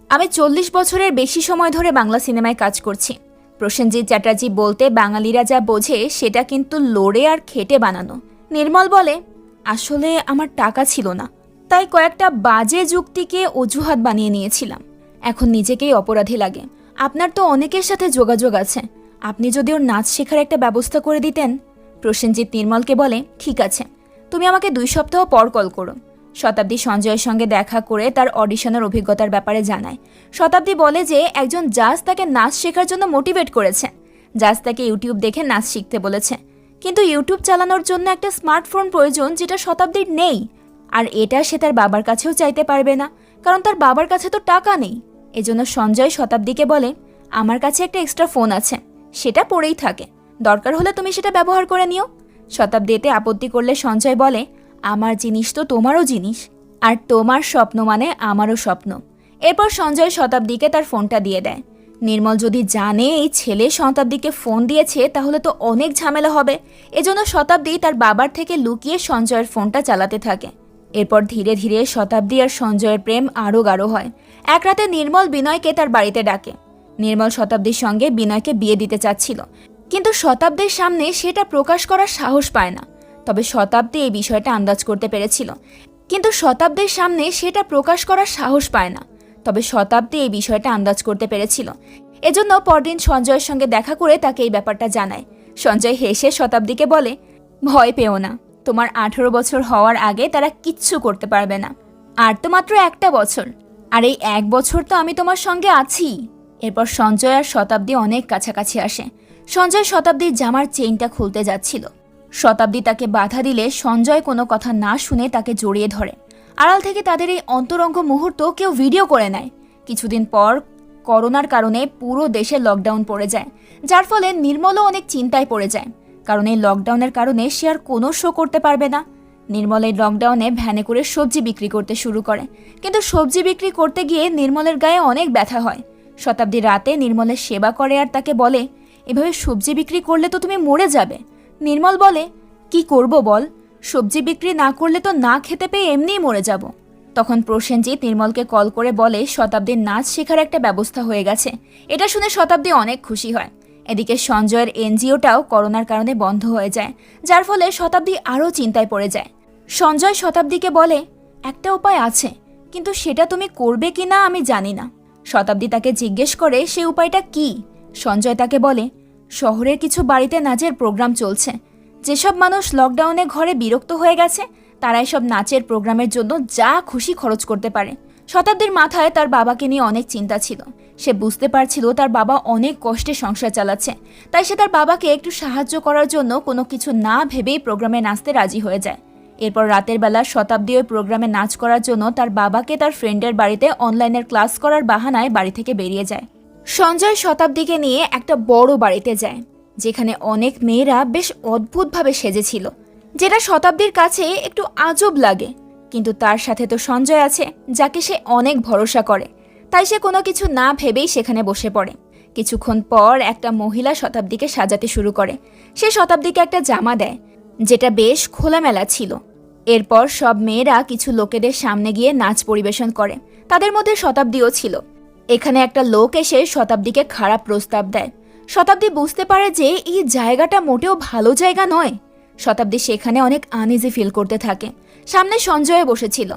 আমি 40 বছরের বেশি সময় ধরে বাংলা সিনেমায় কাজ করছি। প্রসেনজিৎ চ্যাটার্জি বলতে বাঙালিরা যা বোঝে সেটা কিন্তু লড়ে আর খেটে বানানো। নির্মল বলে, আসলে আমার টাকা ছিল না, তাই কয়েকটা বাজে যুক্তিকে অজুহাত বানিয়ে নিয়েছিলাম। এখন নিজেকেই অপরাধী লাগে। আপনার তো অনেকের সাথে যোগাযোগ আছে, আপনি যদি ওর নাচ শেখার একটা ব্যবস্থা করে দিতেন। প্রসেনজিৎ নির্মলকে বলে, ঠিক আছে, তুমি আমাকে 2 সপ্তাহ পর কল করো। শতাব্দী সঞ্জয়ের সঙ্গে দেখা করে তার অডিশনের অভিজ্ঞতার ব্যাপারে জানায়। শতাব্দী বলে যে একজন জাজ তাকে নাচ শেখার জন্য মোটিভেট করেছে। জাজ তাকে ইউটিউব দেখে নাচ শিখতে বলেছে, কিন্তু ইউটিউব চালানোর জন্য একটা স্মার্টফোন প্রয়োজন, যেটা শতাব্দীর নেই। আর এটা সে তার বাবার কাছেও চাইতে পারবে না, কারণ তার বাবার কাছে তো টাকা নেই। এজন্য সঞ্জয় শতাব্দীকে বলে, আমার কাছে একটা এক্সট্রা ফোন আছে, সেটা পড়েই থাকে, দরকার হলে তুমি সেটা ব্যবহার করে নিও। শতাব্দী এতে আপত্তি করলে সঞ্জয় বলে, আমার জিনিস তো তোমারও জিনিস, আর তোমার স্বপ্ন মানে আমারও স্বপ্ন। এরপর সঞ্জয় শতাব্দীকে তার ফোনটা দিয়ে দেয়। নির্মল যদি জানে এই ছেলে শতাব্দীকে ফোন দিয়েছে তাহলে তো অনেক ঝামেলা হবে। এজন্য শতাব্দী তার বাবার থেকে লুকিয়ে সঞ্জয়ের ফোনটা চালাতে থাকে। এরপর ধীরে ধীরে শতাব্দী আর সঞ্জয়ের প্রেম আরও গাঢ় হয়। এক রাতে নির্মল বিনয়কে তার বাড়িতে ডাকে। নির্মল শতাব্দীর সঙ্গে বিনয়কে বিয়ে দিতে চাচ্ছিল, কিন্তু শতাব্দীর সামনে সেটা প্রকাশ করার সাহস পায় না। তবে শতাব্দী এই বিষয়টা আন্দাজ করতে পেরেছিল। এজন্য পরদিন সঞ্জয়ের সঙ্গে দেখা করে তাকে এই ব্যাপারটা জানায়। সঞ্জয় হেসে শতাব্দীকে বলে, ভয় পেও না, তোমার 18 বছর হওয়ার আগে তারা কিচ্ছু করতে পারবে না। আর তো মাত্র 1টা বছর, আর এই 1 বছর তো আমি তোমার সঙ্গে আছি। এরপর সঞ্জয় আর শতাব্দী অনেক কাছাকাছি আসে। সঞ্জয় শতাব্দীর জামার চেইনটা খুলতে যাচ্ছিল। শতাব্দী তাকে বাধা দিলে সঞ্জয় কোনো কথা না শুনে তাকে জড়িয়ে ধরে। আড়াল থেকে তাদের এই অন্তরঙ্গ মুহূর্ত কেউ ভিডিও করে নেয়। কিছুদিন পর করোনার কারণে পুরো দেশে লকডাউন পড়ে যায়, যার ফলে নির্মলও অনেক চিন্তায় পড়ে যায়, কারণ এই লকডাউনের কারণে সে আর কোনো শো করতে পারবে না। নির্মল এই লকডাউনে ভ্যানে করে সবজি বিক্রি করতে শুরু করে, কিন্তু সবজি বিক্রি করতে গিয়ে নির্মলের গায়ে অনেক ব্যথা হয়। শতাব্দী রাতে নির্মলের সেবা করে আর তাকে বলে, এভাবে সবজি বিক্রি করলে তো তুমি মরে যাবে। নির্মল বলে, কি করব বল, সবজি বিক্রি না করলে তো না খেতে পেয়ে এমনিই মরে যাব। তখন প্রসেনজিৎ নির্মলকে কল করে বলে শতাব্দীর নাচ শেখার একটা ব্যবস্থা হয়ে গেছে। এটা শুনে শতাব্দী অনেক খুশি হয়। এদিকে সঞ্জয়ের এনজিওটাও করোনার কারণে বন্ধ হয়ে যায়, যার ফলে শতাব্দী আরও চিন্তায় পড়ে যায়। সঞ্জয় শতাব্দীকে বলে, একটা উপায় আছে, কিন্তু সেটা তুমি করবে কি না আমি জানি না। শতাব্দী তাকে জিজ্ঞেস করে সেই উপায়টা কি। সঞ্জয় তাকে বলে, শহরের কিছু বাড়িতে নাচের প্রোগ্রাম চলছে। যেসব মানুষ লকডাউনে ঘরে বিরক্ত হয়ে গেছে তারা এসব নাচের প্রোগ্রামের জন্য যা খুশি খরচ করতে পারে। শতাব্দীর মাথায় তার বাবাকে নিয়ে অনেক চিন্তা ছিল। সে বুঝতে পারছিল তার বাবা অনেক কষ্টে সংসার চালাচ্ছে, তাই সে তার বাবাকে একটু সাহায্য করার জন্য কোনো কিছু না ভেবেই প্রোগ্রামে নাচতে রাজি হয়ে যায়। এরপর রাতের বেলা শতাব্দী ওই প্রোগ্রামে নাচ করার জন্য তার বাবাকে তার ফ্রেন্ডের বাড়িতে অনলাইনের ক্লাস করার বাহানায় বাড়ি থেকে বেরিয়ে যায়। সঞ্জয় শতাব্দীকে নিয়ে একটা বড় বাড়িতে যায়, যেখানে অনেক মেয়েরা বেশ অদ্ভুতভাবে সেজেছিল, যেটা শতাব্দীর কাছে একটু আজব লাগে। কিন্তু তার সাথে তো সঞ্জয় আছে, যাকে সে অনেক ভরসা করে, তাই সে কোনো কিছু না ভেবেই সেখানে বসে পড়ে। কিছুক্ষণ পর একটা মহিলা শতাব্দীকে সাজাতে শুরু করে। সে শতাব্দীকে একটা জামা দেয়, যেটা বেশ খোলামেলা ছিল। এরপর সব মেয়েরা কিছু লোকেদের সামনে গিয়ে নাচ পরিবেশন করে, তাদের মধ্যে শতাব্দীও ছিল। এখানে একটা লোক এসে শতাব্দীকে খারাপ প্রস্তাব দেয়। শতাব্দী বুঝতে পারে যে এই জায়গাটা মোটেও ভালো জায়গা নয়। শতাব্দী সেখানে অনেক আনইজি ফিল করতে থাকে। সামনে সঞ্জয় বসেছিল,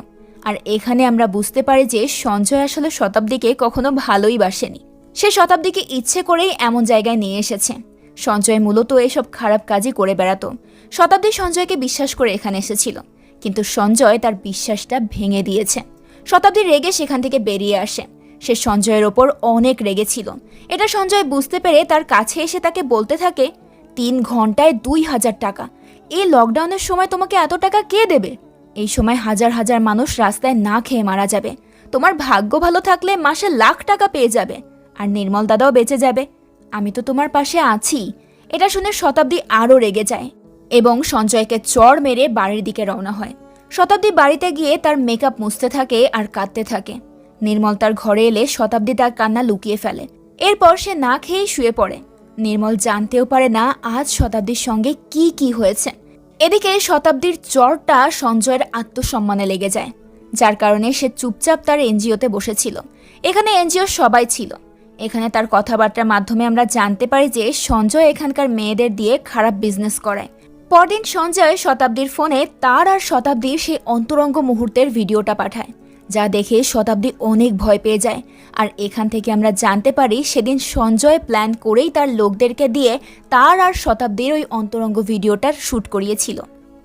আর এখানে আমরা বুঝতে পারি যে সঞ্জয় আসলে শতাব্দীকে কখনো ভালোই বাসেনি। সে শতাব্দীকে ইচ্ছে করেই এমন জায়গায় নিয়ে এসেছে। সঞ্জয় মূলত এসব খারাপ কাজই করে বেড়াতো। শতাব্দী সঞ্জয়কে বিশ্বাস করে এখানে এসেছিল, কিন্তু সঞ্জয় তার বিশ্বাসটা ভেঙে দিয়েছে। শতাব্দী রেগে সেখান থেকে বেরিয়ে আসে। সে সঞ্জয়ের ওপর অনেক রেগেছিল। এটা সঞ্জয় বুঝতে পেরে তার কাছে এসে তাকে বলতে থাকে, 3 ঘন্টায় 2000 টাকা। এই লকডাউনের সময় তোমাকে এত টাকা কে দেবে? এই সময় হাজার হাজার মানুষ রাস্তায় না খেয়ে মারা যাবে। তোমার ভাগ্য ভালো থাকলে মাসে লাখ টাকা পেয়ে যাবে, আর নির্মল দাদাও বেঁচে যাবে। আমি তো তোমার পাশে আছি। এটা শুনে শতাব্দী আরও রেগে যায় এবং সঞ্জয়কে চড় মেরে বাড়ির দিকে রওনা হয়। শতাব্দী বাড়িতে গিয়ে তার মেকআপ মুছতে থাকে আর কাঁদতে থাকে। নির্মল তার ঘরে এলে শতাব্দী তার কান্না লুকিয়ে ফেলে। এরপর সে না খেয়েই শুয়ে পড়ে। নির্মল জানতেও পারে না আজ শতাব্দীর সঙ্গে কি কি হয়েছে। এদিকে শতাব্দীর জ্বরটা সঞ্জয়ের আত্মসম্মানে লেগে যায়, যার কারণে সে চুপচাপ তার এনজিওতে বসেছিল। এখানে এনজিওর সবাই ছিল। এখানে তার কথাবার্তার মাধ্যমে আমরা জানতে পারি যে সঞ্জয় এখানকার মেয়েদের দিয়ে খারাপ বিজনেস করায়। পরদিন সঞ্জয় শতাব্দীর ফোনে তার আর শতাব্দীর সেই অন্তরঙ্গ মুহূর্তের ভিডিওটা পাঠায়, যা দেখে শতাব্দী অনেক ভয় পেয়ে যায়। আর এখান থেকে আমরা জানতে পারি সেদিন সঞ্জয় প্ল্যান করেই তার লোকদেরকে দিয়ে তার আর শতাব্দীর ওই অন্তরঙ্গ ভিডিওটার শ্যুট করিয়েছিল।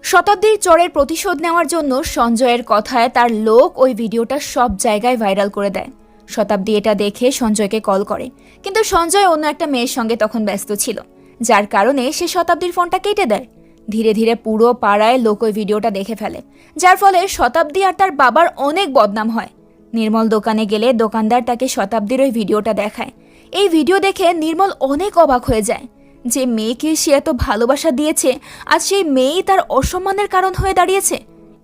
শতাব্দীর চরের প্রতিশোধ নেওয়ার জন্য সঞ্জয়ের কথায় তার লোক ওই ভিডিওটা সব জায়গায় ভাইরাল করে দেয়। শতাব্দী এটা দেখে সঞ্জয়কে কল করে, কিন্তু সঞ্জয় অন্য একটা মেয়ের সঙ্গে তখন ব্যস্ত ছিল, যার কারণে সে শতাব্দীর ফোনটা কেটে দেয়। ধীরে ধীরে পুরো পাড়ায় লোক ওই ভিডিওটা দেখে ফেলে, যার ফলে শতাব্দী আর তার বাবার অনেক বদনাম হয়। নির্মল দোকানে গেলে দোকানদার তাকে শতাব্দীর ওই ভিডিওটা দেখায়। এই ভিডিও দেখে নির্মল অনেক অবাক হয়ে যায়। যে মেয়েকে সে এত ভালোবাসা দিয়েছে, আজ সেই মেয়েই তার অসম্মানের কারণ হয়ে দাঁড়িয়েছে।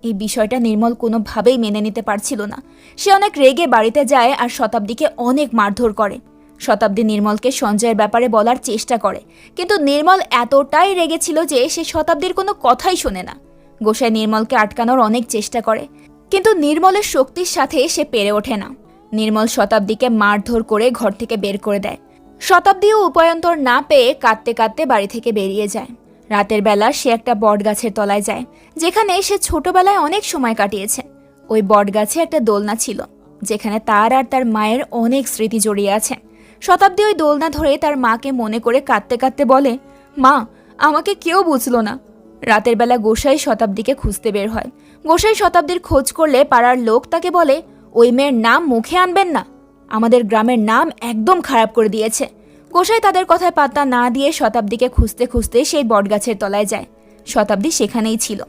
এই বিষয়টা নির্মল কোনোভাবেই মেনে নিতে পারছিল না। সে অনেক রেগে বাড়িতে যায় আর শতাব্দীকে অনেক মারধর করে। শতাব্দী নির্মলকে সঞ্জয়ের ব্যাপারে বলার চেষ্টা করে, কিন্তু নির্মল এতটাই রেগেছিল যে সে শতাব্দীর কোনো কথাই শোনে না। গোসাই নির্মলকে আটকানোর অনেক চেষ্টা করে, কিন্তু নির্মলের শক্তির সাথে সে পেরে ওঠে না। নির্মল শতাব্দীকে মারধর করে ঘর থেকে বের করে দেয়। শতাব্দীও উপায়ন্তর না পেয়ে কাঁদতে কাঁদতে বাড়ি থেকে বেরিয়ে যায়। রাতের বেলা সে একটা বটগাছের তলায় যায়, যেখানে সে ছোটবেলায় অনেক সময় কাটিয়েছে। ওই বটগাছে একটা দোলনা ছিল, যেখানে তার আর তার মায়ের অনেক স্মৃতি জড়িয়ে আছে। শতাব্দী ওই দোলনা ধরে তার মাকে মনে করে কাঁদতে কাঁদতে বলে, মা, আমাকে কেউ বুঝলো না। রাতের বেলা গোসাই শতাব্দীকে খুঁজতে বের হয়। গোসাই শতাব্দীর খোঁজ করলে পাড়ার লোক তাকে বলে, ওই মেয়ের নাম মুখে আনবেন না, আমাদের গ্রামের নাম একদম খারাপ করে দিয়েছে। গোসাই তাদের কথায় পাত্তা না দিয়ে শতাব্দীকে খুঁজতে খুঁজতে সেই বটগাছের তলায় যায়। শতাব্দী সেখানেই ছিল,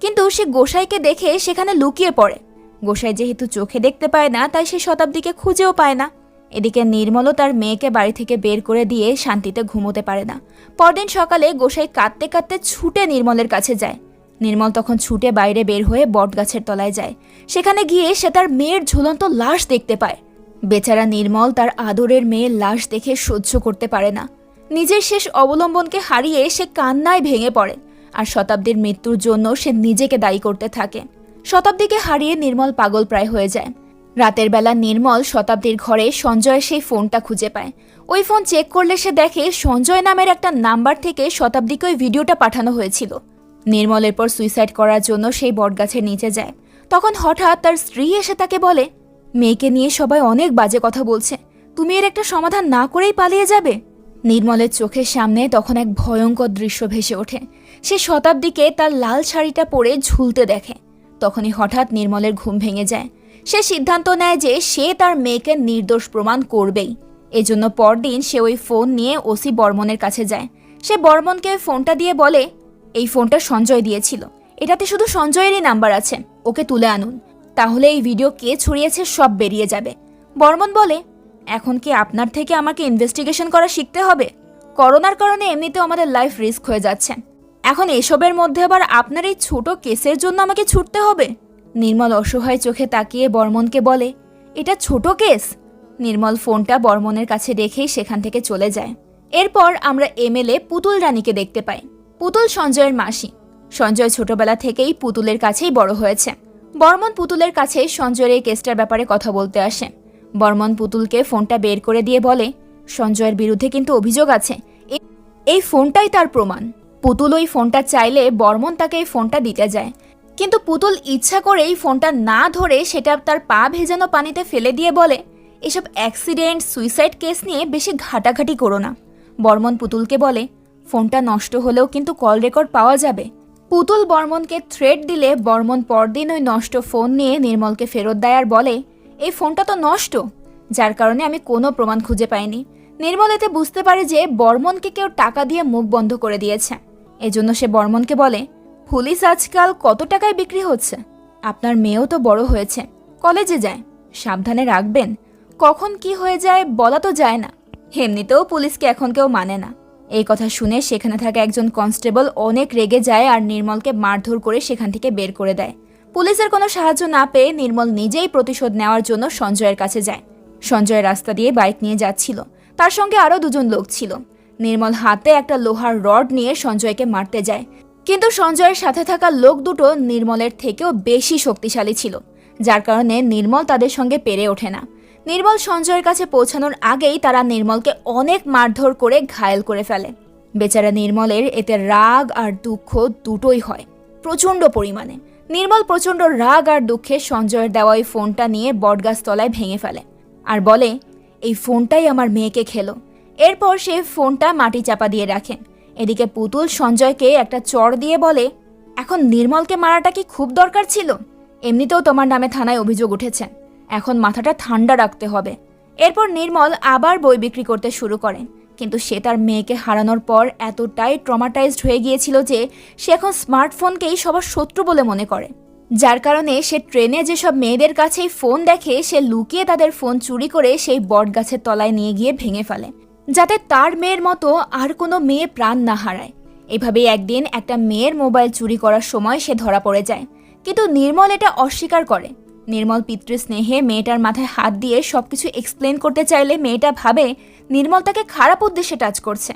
কিন্তু সে গোসাইকে দেখে সেখানে লুকিয়ে পড়ে। গোসাই যেহেতু চোখে দেখতে পায় না, তাই সে শতাব্দীকে খুঁজেও পায় না। এদিকে নির্মলও তার মেয়েকে বাড়ি থেকে বের করে দিয়ে শান্তিতে ঘুমোতে পারে না। পরদিন সকালে গোসাই কাঁদতে কাঁদতে ছুটে নির্মলের কাছে যায়। নির্মল তখন ছুটে বাইরে বের হয়ে বটগাছের তলায় যায়। সেখানে গিয়ে সে তার মেয়ের ঝুলন্ত লাশ দেখতে পায়। বেচারা নির্মল তার আদরের মেয়ের লাশ দেখে সহ্য করতে পারে না। নিজের শেষ অবলম্বনকে হারিয়ে সে কান্নায় ভেঙে পড়ে, আর শতাব্দীর মৃত্যুর জন্য সে নিজেকে দায়ী করতে থাকে। শতাব্দীকে হারিয়ে নির্মল পাগল প্রায় হয়ে যায়। রাতের বেলা নির্মল শতাব্দীর ঘরে সঞ্জয়ের সেই ফোনটা খুঁজে পায়। ওই ফোন চেক করলে সে দেখে সঞ্জয় নামের একটা নাম্বার থেকে শতাব্দীকে ওই ভিডিওটা পাঠানো হয়েছিল। নির্মল এরপর সুইসাইড করার জন্য সেই বটগাছের নিচে যায়। তখন হঠাৎ তার স্ত্রী এসে তাকে বলে, মেয়েকে নিয়ে সবাই অনেক বাজে কথা বলছে, তুমি এর একটা সমাধান না করেই পালিয়ে যাবে। নির্মলের চোখের সামনে তখন এক ভয়ঙ্কর দৃশ্য ভেসে ওঠে। সে শতাব্দীকে তার লাল শাড়িটা পরে ঝুলতে দেখে। তখনই হঠাৎ নির্মলের ঘুম ভেঙে যায়। সে সিদ্ধান্ত নেয় যে সে তার মেয়েকে নির্দোষ প্রমাণ করবেই। এজন্য পরদিন সে ওই ফোন নিয়ে ওসি বর্মনের কাছে যায়। সে বর্মনকে ফোনটা দিয়ে বলে, এই ফোনটা সঞ্জয় দিয়েছিল, এটাতে শুধু সঞ্জয়েরই নাম্বার আছে, ওকে তুলে আনুন, তাহলে এই ভিডিও কে ছড়িয়েছে সব বেরিয়ে যাবে। বর্মন বলে, এখন কি আপনার থেকে আমাকে ইনভেস্টিগেশন করা শিখতে হবে? করোনার কারণে এমনিতেও আমাদের লাইফ রিস্ক হয়ে যাচ্ছে, এখন এসবের মধ্যে আবার আপনার এই ছোট কেসের জন্য আমাকে ছুটতে হবে? নির্মল অসহায় চোখে তাকিয়ে বর্মনকে বলে, এটা ছোট কেস? নির্মল ফোনটা বর্মনের কাছে রেখেই সেখান থেকে চলে যায়। এরপর আমরা এমএলএ পুতুল রানীকে দেখতে পাই। পুতুল সঞ্জয়ের মাসি। সঞ্জয় ছোটবেলা থেকেই পুতুলের কাছেই বড় হয়েছে। বর্মন পুতুলের কাছে সঞ্জয়ের এই কেসটার ব্যাপারে কথা বলতে আসে। বর্মন পুতুলকে ফোনটা বের করে দিয়ে বলে, সঞ্জয়ের বিরুদ্ধে কিন্তু অভিযোগ আছে, এই ফোনটাই তার প্রমাণ। পুতুল ওই ফোনটা চাইলে বর্মন তাকে এই ফোনটা দিতে যায়, কিন্তু পুতুল ইচ্ছা করেই ফোনটা না ধরে সেটা তার পা ভেজানো পানিতে ফেলে দিয়ে বলে, এসব অ্যাক্সিডেন্ট সুইসাইড কেস নিয়ে বেশি ঘাটাঘাটি করো না। বর্মন পুতুলকে বলে, ফোনটা নষ্ট হলেও কিন্তু কল রেকর্ড পাওয়া যাবে। পুতুল বর্মনকে থ্রেট দিলে বর্মন পরদিন ওই নষ্ট ফোন নিয়ে নির্মলকে ফেরত দেয় আর বলে, এই ফোনটা তো নষ্ট, যার কারণে আমি কোনো প্রমাণ খুঁজে পাইনি। নির্মল এতে বুঝতে পারে যে বর্মনকে কেউ টাকা দিয়ে মুখ বন্ধ করে দিয়েছে। এজন্য সে বর্মনকে বলে, পুলিশ আজকাল কত টাকায় বিক্রি হচ্ছে? আপনার মেয়েও তো বড় হয়েছে, কলেজে যায়, সাবধানে রাখবেন, কখন কি হয়ে যায় বলা তো যায় না। এমনিতেও পুলিশকে এখন কেউ মানে না। এই কথা শুনে সেখানে থাকা একজন কনস্টেবল অনেক রেগে যায় আর নির্মলকে মারধর করে সেখান থেকে বের করে দেয়। পুলিশের কোনো সাহায্য না পেয়ে নির্মল নিজেই প্রতিশোধ নেওয়ার জন্য সঞ্জয়ের কাছে যায়। সঞ্জয় রাস্তা দিয়ে বাইক নিয়ে যাচ্ছিল, তার সঙ্গে আরও দুজন লোক ছিল। নির্মল হাতে একটা লোহার রড নিয়ে সঞ্জয়কে মারতে যায়, কিন্তু সঞ্জয়ের সাথে থাকা লোক দুটো নির্মলের থেকেও বেশি শক্তিশালী ছিল, যার কারণে নির্মল তাদের সঙ্গে পেরে ওঠে না। নির্মল সঞ্জয়ের কাছে পৌঁছানোর আগেই তারা নির্মলকে অনেক মারধর করে ঘায়েল করে ফেলে। বেচারা নির্মলের এতে রাগ আর দুঃখ দুটোই হয় প্রচণ্ড পরিমাণে। নির্মল প্রচণ্ড রাগ আর দুঃখে সঞ্জয়ের দেওয়া ওই ফোনটা নিয়ে বটগাছ তলায় ভেঙে ফেলে আর বলে, এই ফোনটাই আমার মেয়েকে খেলো। এরপর সে ফোনটা মাটি চাপা দিয়ে রাখে। এদিকে পুতুল সঞ্জয়কে একটা চড় দিয়ে বলে, এখন নির্মলকে মারাটা কি খুব দরকার ছিল? এমনিতেও তোমার নামে থানায় অভিযোগ উঠেছে, এখন মাথাটা ঠান্ডা রাখতে হবে। এরপর নির্মল আবার বই বিক্রি করতে শুরু করে, কিন্তু সে তার মেয়েকে হারানোর পর এতটাই ট্রমাটাইজড হয়ে গিয়েছিল যে সে এখন স্মার্টফোনকেই সবার শত্রু বলে মনে করে, যার কারণে সে ট্রেনে যেসব মেয়েদের কাছেই ফোন দেখে সে লুকিয়ে তাদের ফোন চুরি করে সেই বটগাছের তলায় নিয়ে গিয়ে ভেঙে ফেলে, যাতে তার মেয়ের মতো আর কোনো মেয়ে প্রাণ না হারায়। এভাবেই একদিন একটা মেয়ের মোবাইল চুরি করার সময় সে ধরা পড়ে যায়, কিন্তু নির্মল এটা অস্বীকার করে। নির্মল পিতৃস্নেহে মেয়েটার মাথায় হাত দিয়ে সবকিছু এক্সপ্লেন করতে চাইলে মেয়েটা ভাবে নির্মল তাকে খারাপ উদ্দেশ্যে টাচ করছে,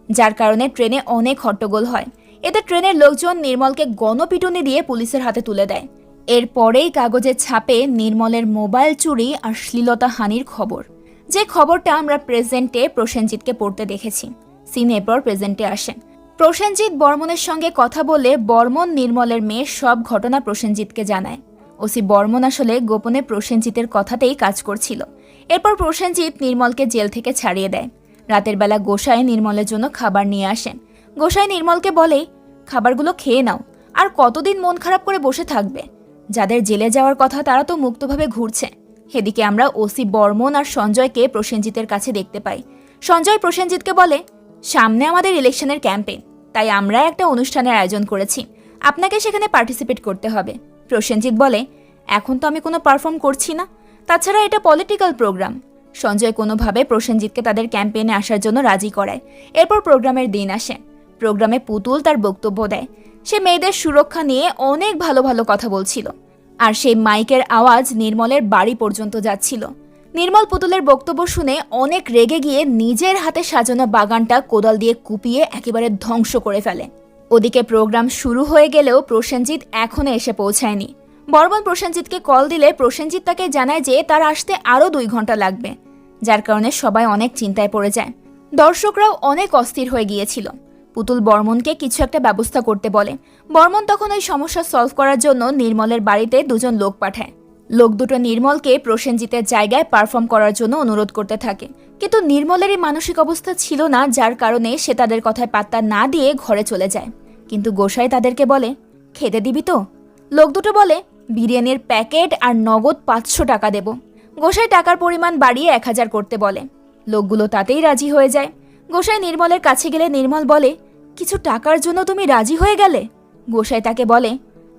যার কারণে ট্রেনে অনেক হট্টগোল হয়। এতে ট্রেনের লোকজন নির্মলকে গণপিটুনি দিয়ে পুলিশের হাতে তুলে দেয়। এরপরেই কাগজের ছাপে নির্মলের মোবাইল চুরি আর শ্লীলতাহানির খবর, যে খবরটা আমরা প্রেজেন্টে প্রসেনজিৎকে পড়তে দেখেছি। সিন এরপর প্রেজেন্টে আসে। প্রসেনজিৎ বর্মনের সঙ্গে কথা বলে বর্মন নির্মলের মেয়ের সব ঘটনা প্রসেনজিৎকে জানায়। ওসি বর্মন আসলে গোপনে প্রসেনজিতের কথাতেই কাজ করছিল। এরপর প্রসেনজিৎ নির্মলকে জেল থেকে ছাড়িয়ে দেয়। রাতের বেলা গোসাই নির্মলের জন্য খাবার নিয়ে আসেন। গোসাই নির্মলকে বলে, খাবারগুলো খেয়ে নাও, আর কতদিন মন খারাপ করে বসে থাকবে? যাদের জেলে যাওয়ার কথা তারা তো মুক্তভাবে ঘুরছে। এদিকে আমরা ওসি বর্মন আর সঞ্জয়কে প্রসেনজিতের কাছে দেখতে পাই। সঞ্জয় প্রসেনজিৎকে বলে, সামনে আমাদের ইলেকশনের ক্যাম্পেইন, তাই আমরা একটা অনুষ্ঠানের আয়োজন করেছি, আপনাকে সেখানে পার্টিসিপেট করতে হবে। প্রসেনজিৎ বলে, এখন তো আমি কোনো পারফর্ম করছি না, তাছাড়া এটা পলিটিক্যাল প্রোগ্রাম। সঞ্জয় কোনোভাবে প্রসেনজিৎকে তাদের ক্যাম্পেইনে আসার জন্য রাজি করায়। এরপর প্রোগ্রামের দিন আসে। প্রোগ্রামে পুতুল তার বক্তব্য দেয়। সে মেয়েদের সুরক্ষা নিয়ে অনেক ভালো ভালো কথা বলছিল, আর সেই মাইকের আওয়াজ নির্মলের বাড়ি পর্যন্ত যাচ্ছিল। নির্মল পুতুলের বক্তব্য শুনে অনেক রেগে গিয়ে নিজের হাতে সাজানো বাগানটা কোদাল দিয়ে কুপিয়ে একেবারে ধ্বংস করে ফেলে। ওদিকে প্রোগ্রাম শুরু হয়ে গেলেও প্রসেনজিৎ এখনো এসে পৌঁছায়নি। বর্মন প্রসেনজিৎকে কল দিলে প্রসেনজিৎ তাকে জানায় যে তার আসতে আরও 2 ঘন্টা লাগবে, যার কারণে সবাই অনেক চিন্তায় পড়ে যায়। দর্শকরাও অনেক অস্থির হয়ে গিয়েছিল। পুতুল বর্মনকে কিছু একটা ব্যবস্থা করতে বলে। বর্মন তখন ওই সমস্যা সলভ করার জন্য নির্মলের বাড়িতে 2 জন লোক পাঠায়। লোক দুটো নির্মলকে প্রসেনজিতের জায়গায় পারফর্ম করার জন্য অনুরোধ করতে থাকে, কিন্তু নির্মলেরই মানসিক অবস্থা ছিল না, যার কারণে সে তাদের কথায় পাত্তা না দিয়ে ঘরে চলে যায়। কিন্তু গোসাই তাদেরকে বলে, খেতে দিবি তো? লোক দুটো বলে, বিরিয়ানির প্যাকেট আর নগদ 500 টাকা দেব। গোসাই টাকার পরিমাণ বাড়িয়ে 1000 করতে বলে। লোকগুলো তাতেই রাজি হয়ে যায়। গোসাই নির্মলের কাছে গেলে নির্মল বলে, কিছু টাকার জন্য তুমি রাজি হয়ে গেলে? গোসাই তাকে বলে,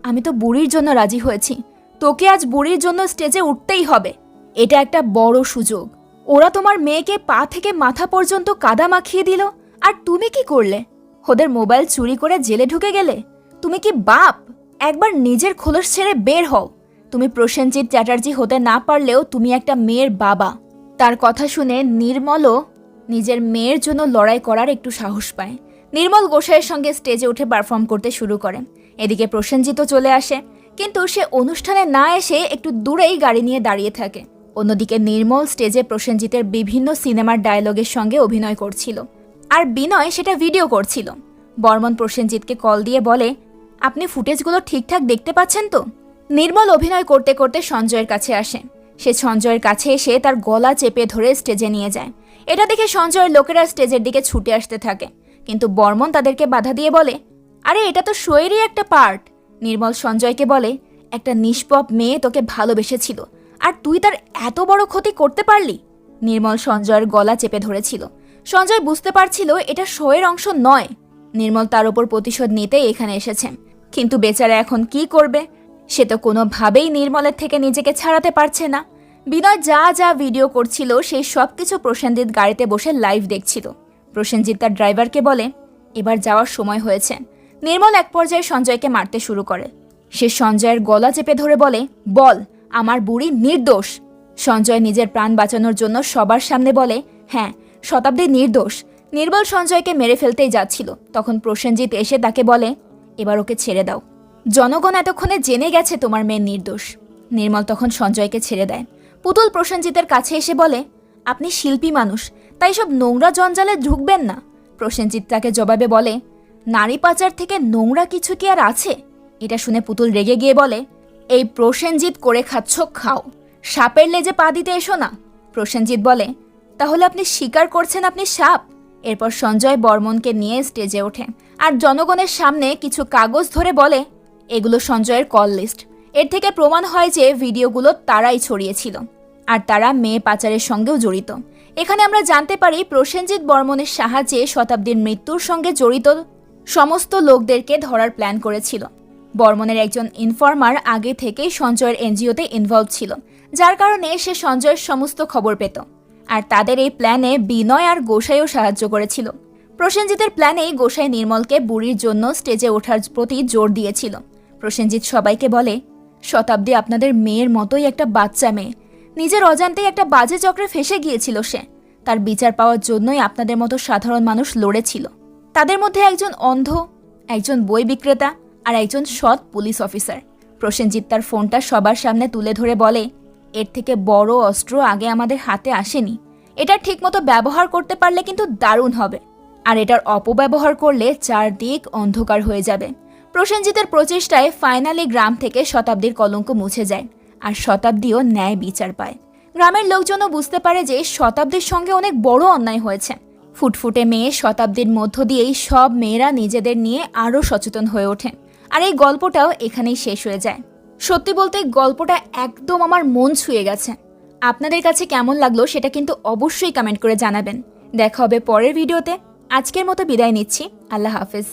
আমি তো বুড়ির জন্য রাজি হয়েছি, তোকে আজ বুড়ির জন্য স্টেজে উঠতেই হবে। এটা একটা বড় সুযোগ। ওরা তোমার মেয়েকে পা থেকে মাথা পর্যন্ত কাদা মাখিয়ে দিল, আর তুমি কি করলে? ওদের মোবাইল চুরি করে জেলে ঢুকে গেলে। তুমি কি বাপ? একবার নিজের খোলস ছেড়ে বের হও। তুমি প্রসেনজিৎ চ্যাটার্জি হতে না পারলেও তুমি একটা মেয়ের বাবা। তার কথা শুনে নির্মলও নিজের মেয়ের জন্য লড়াই করার একটু সাহস পায়। নির্মল গোসাইয়ের সঙ্গে স্টেজে উঠে পারফর্ম করতে শুরু করে। এদিকে প্রসেনজিৎও চলে আসে, কিন্তু সে অনুষ্ঠানে না এসে একটু দূরেই গাড়ি নিয়ে দাঁড়িয়ে থাকে। অন্যদিকে নির্মল স্টেজে প্রসেনজিতের বিভিন্ন সিনেমার ডায়লগের সঙ্গে অভিনয় করছিল, আর বিনয় সেটা ভিডিও করছিল। বর্মন প্রসেনজিৎকে কল দিয়ে বলে, আপনি ফুটেজগুলো ঠিকঠাক দেখতে পাচ্ছেন তো? নির্মল অভিনয় করতে করতে সঞ্জয়ের কাছে আসে। সে সঞ্জয়ের কাছে এসে তার গলা চেপে ধরে স্টেজে নিয়ে যায়। এটা দেখে সঞ্জয়ের লোকেরা স্টেজের দিকে ছুটে আসতে থাকে, কিন্তু বর্মন তাদেরকে বাধা দিয়ে বলে, আরে এটা তো শোয়েরই একটা পার্ট। নির্মল সঞ্জয়কে বলে, একটা নিষ্পাপ মেয়ে তোকে ভালোবেসেছিল, আর তুই তার এত বড় ক্ষতি করতে পারলি? নির্মল সঞ্জয়ের গলা চেপে ধরেছিল। সঞ্জয় বুঝতে পারছিল এটা শোয়ের অংশ নয়। নির্মল তার ওপর প্রতিশোধ নিতে এখানে এসেছে, কিন্তু বেচারা এখন কি করবে? সে তো কোনোভাবেই নির্মলের থেকে নিজেকে ছাড়াতে পারছে না। বিনয় যা যা ভিডিও করছিল সেই সব কিছু প্রসেনজিৎ গাড়িতে বসে লাইভ দেখছিল। প্রসেনজিৎ তার ড্রাইভারকে বলে, এবার যাওয়ার সময় হয়েছে। নির্মল এক পর্যায়ে সঞ্জয়কে মারতে শুরু করে। সে সঞ্জয়ের গলা চেপে ধরে বলে, বল আমার বুড়ি নির্দোষ। সঞ্জয় নিজের প্রাণ বাঁচানোর জন্য সবার সামনে বলে, হ্যাঁ শতাব্দী নির্দোষ। নির্মল সঞ্জয়কে মেরে ফেলতেই যাচ্ছিল, তখন প্রসেনজিৎ এসে তাকে বলে, এবার ওকে ছেড়ে দাও। জনগণ এতক্ষণে জেনে গেছে তোমার মেয়ে নির্দোষ। নির্মল তখন সঞ্জয়কে ছেড়ে দেয়। পুতুল প্রসেনজিতের কাছে এসে বলে, আপনি শিল্পী মানুষ, তাই সব নোংরা জঞ্জালে ঢুকবেন না। প্রসেনজিৎ তাকে জবাবে বলে, নারী পাচার থেকে নোংরা কিছু কি আর আছে? এটা শুনে পুতুল রেগে গিয়ে বলে, এই প্রসেনজিৎ করে খাচ্ছ খাও, সাপের লেজে পা দিতে এসো না। প্রসেনজিৎ বলে, তাহলে আপনি স্বীকার করছেন আপনি সাপ? এরপর সঞ্জয় বর্মনকে নিয়ে স্টেজে ওঠে আর জনগণের সামনে কিছু কাগজ ধরে বলে, এগুলো সঞ্জয়ের কল লিস্ট। এর থেকে প্রমাণ হয় যে ভিডিওগুলো তারাই ছড়িয়েছিল, আর তারা মেয়ে পাচারের সঙ্গেও জড়িত। এখানে আমরা জানতে পারি প্রসেনজিৎ বর্মনের সাহায্যে শতাব্দীর মৃত্যুর সঙ্গে জড়িত সমস্ত লোকদেরকে ধরার প্ল্যান করেছিল। বর্মনের একজন ইনফর্মার আগে থেকেই সঞ্জয়ের এনজিওতে ইনভলভ ছিল, যার কারণে সে সঞ্জয়ের সমস্ত খবর পেত। আর তাদের এই প্ল্যানে বিনয় আর গোসাইও সাহায্য করেছিল। প্রসেনজিতের প্ল্যানেই গোসাই নির্মলকে বুড়ির জন্য স্টেজে ওঠার প্রতি জোর দিয়েছিল। প্রসেনজিৎ সবাইকে বলে, শতাব্দী আপনাদের মেয়ের মতোই একটা বাচ্চা মেয়ে, নিজের অজান্তেই একটা বাজে চক্রে ফেসে গিয়েছিল সে। তার বিচার পাওয়ার জন্যই আপনাদের মতো সাধারণ মানুষ লড়েছিল। তাদের মধ্যে একজন অন্ধ, একজন বই বিক্রেতা আর একজন সৎ পুলিশ অফিসার। প্রসেনজিৎ তার ফোনটা সবার সামনে তুলে ধরে বলে, এর থেকে বড় অস্ত্র আগে আমাদের হাতে আসেনি। এটা ঠিকমতো ব্যবহার করতে পারলে কিন্তু দারুণ হবে, আর এটার অপব্যবহার করলে চারদিক অন্ধকার হয়ে যাবে। প্রসেনজিতের প্রচেষ্টায় ফাইনালি গ্রাম থেকে শতাব্দীর কলঙ্ক মুছে যায়, আর শতাব্দীও ন্যায় বিচার পায়। গ্রামের লোকজনও বুঝতে পারে যে শতাব্দীর সঙ্গে অনেক বড় অন্যায় হয়েছে। ফুটফুটে মেয়ে শতাব্দীর মধ্য দিয়েই সব মেয়েরা নিজেদের নিয়ে আরও সচেতন হয়ে ওঠে। আর এই গল্পটাও এখানেই শেষ হয়ে যায়। সত্যি বলতে গল্পটা একদম আমার মন ছুঁয়ে গেছে। আপনাদের কাছে কেমন লাগলো সেটা কিন্তু অবশ্যই কমেন্ট করে জানাবেন। দেখা হবে পরের ভিডিওতে। আজকের মতো বিদায় নিচ্ছি। আল্লাহ হাফেজ।